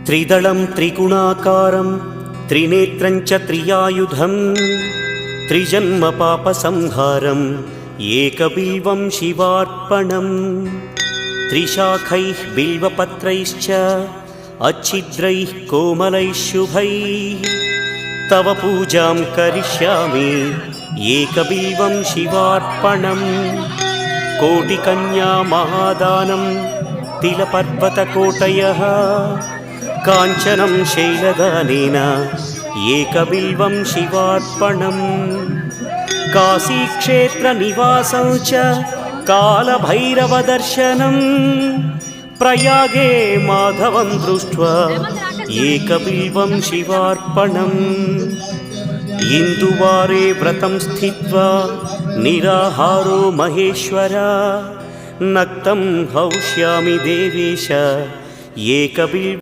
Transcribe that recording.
त्रिदलं त्रिगुणाकारं त्रिनेत्रं च त्रियायुधं त्रिजन्म पापसंहारम् एकबिल्वं शिवार्पणम् त्रिशाखैः बिल्वपत्रैश्च अच्छिद्रैः कोमलैः शुभैः तव पूजां करिष्यामि एकबिल्वं शिवार्पणम् कोटिकन्या महादानं तिलपर्वतकोटयः काञ्चनं शैलदानेन एकबिल्वं शिवार्पणम् काशीक्षेत्रनिवासं च कालभैरवदर्शनं प्रयागे माधवं दृष्ट्वा एकबिल्वं शिवार्पणम् इन्दुवारे व्रतं स्थित्वा निराहारो महेश्वर नक्तं हौष्यामि देवेश एकबिल्वम्